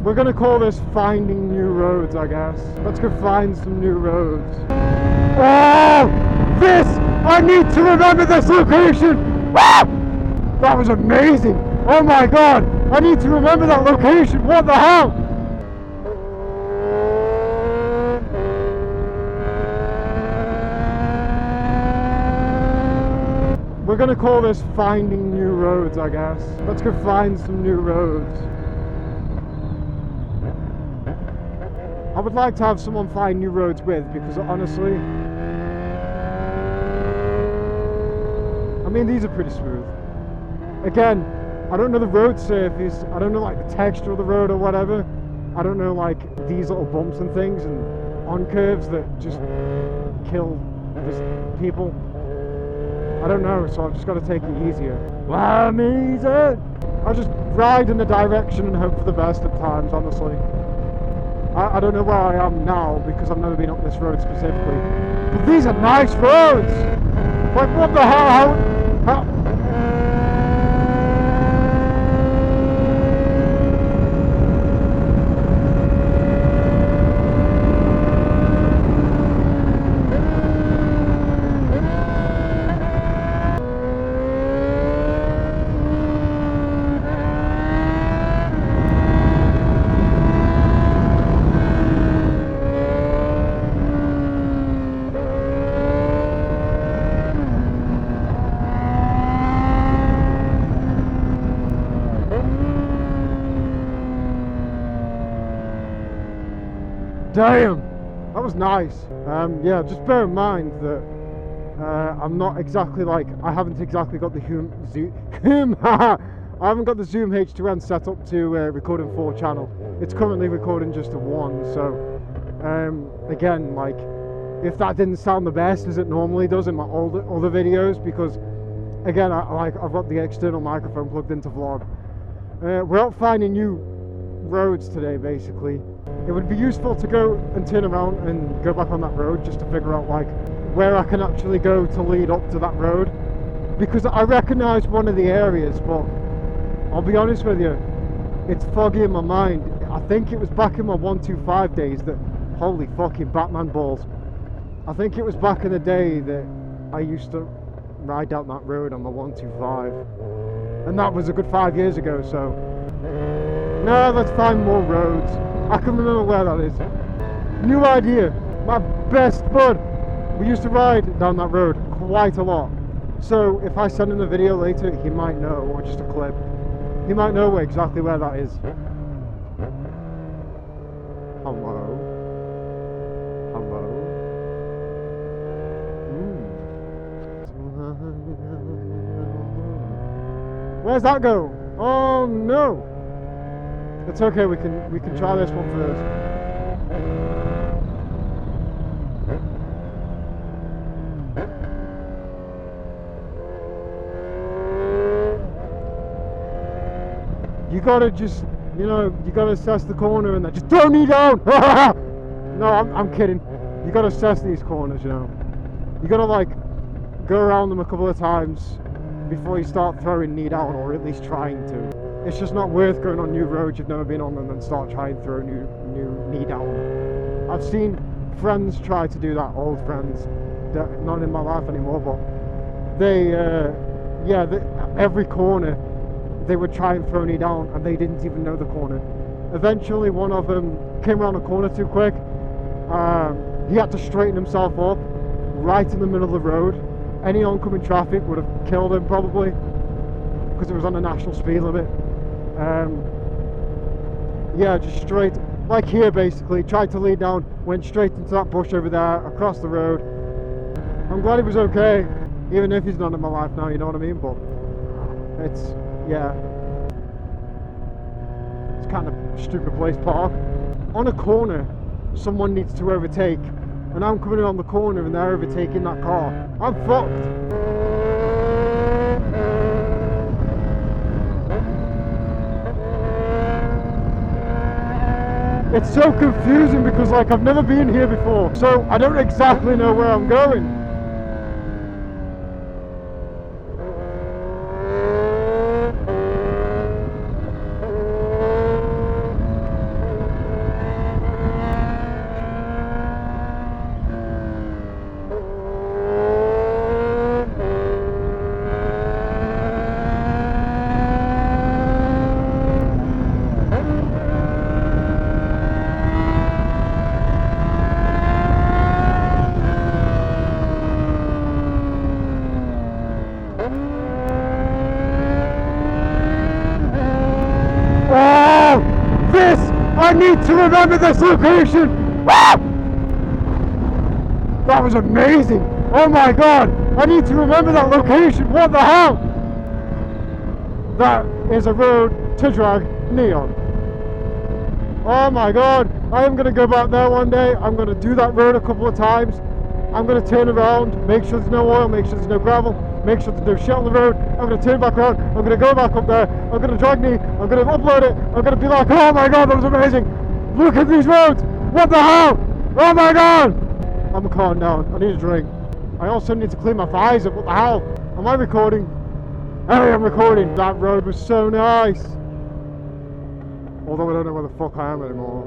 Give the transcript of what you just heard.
We're gonna call this finding new roads, I guess. Let's go find some new roads. Oh! This! I need to remember this location! Ah! That was amazing! Oh my god! I need to remember that location! What the hell? We're gonna call this finding new roads, I guess. Let's go find some new roads. I would like to have someone find new roads with, because honestly, I mean, these are pretty smooth. Again, I don't know the road surface, I don't know like the texture of the road or whatever. I don't know like these little bumps and things and on curves that just kill just people. I don't know, so I've just got to take it easier. I'm easy! I just ride in the direction and hope for the best at times, honestly. I don't know where I am now because I've never been up this road specifically. But these are nice roads! Like, what the hell? How Damn, that was nice. Yeah, just bear in mind that I'm not exactly like, I haven't exactly got the I haven't got the Zoom H2N set up to record in 4 channel. It's currently recording just a 1, so again, like, if that didn't sound the best as it normally does in my other videos, because again, I've got the external microphone plugged into vlog. We're out finding new roads today, basically. It would be useful to go and turn around and go back on that road just to figure out like where I can actually go to lead up to that road, because I recognize one of the areas, but I'll be honest with you, it's foggy in my mind. I think it was back in my 125 days that, holy fucking Batman balls, I think it was back in the day that I used to ride down that road on the 125, and that was a good 5 years ago. So no, let's find more roads. I can remember where that is. New idea. My best bud. We used to ride down that road quite a lot. So if I send him the video later, he might know, or just a clip. He might know exactly where that is. Hello. Hello. Where's that go? Oh no. It's okay, we can try this one first. You gotta just, you know, you gotta assess the corner and then just throw me down! No, I'm kidding. You gotta assess these corners, you know. You gotta like go around them a couple of times before you start throwing knee down, or at least trying to. It's just not worth going on new roads you've never been on and then start trying to throw new knee down. I've seen friends try to do that, old friends, not in my life anymore, but they, every corner they would try and throw knee down and they didn't even know the corner. Eventually one of them came around a corner too quick. He had to straighten himself up right in the middle of the road. Any oncoming traffic would have killed him probably, because it was on a national speed limit. Yeah, just straight, like here basically, tried to lead down, went straight into that bush over there, across the road. I'm glad he was okay, even if he's not in my life now, you know what I mean, but it's, yeah. It's kind of a stupid place to park. On a corner, someone needs to overtake, and I'm coming around the corner and they're overtaking that car. I'm fucked. It's so confusing because like I've never been here before, so I don't exactly know where I'm going. I need to remember this location. Woo! That was amazing. Oh my god, I need to remember that location. What the hell? That is a road to drag neon. Oh my god, I am going to go back there one day. I'm going to do that road a couple of times. I'm going to turn around, make sure there's no oil, make sure there's no gravel, make sure there's no shit on the road. I'm going to turn back around, I'm going to go back up there, I'm going to drag knee, I'm going to upload it, I'm going to be like, oh my god, that was amazing. Look at these roads. What the hell? Oh my god. I'm calming down, I need a drink. I also need to clean my visor. What the hell? Am I recording? Hey, I'm recording. That road was so nice. Although I don't know where the fuck I am anymore.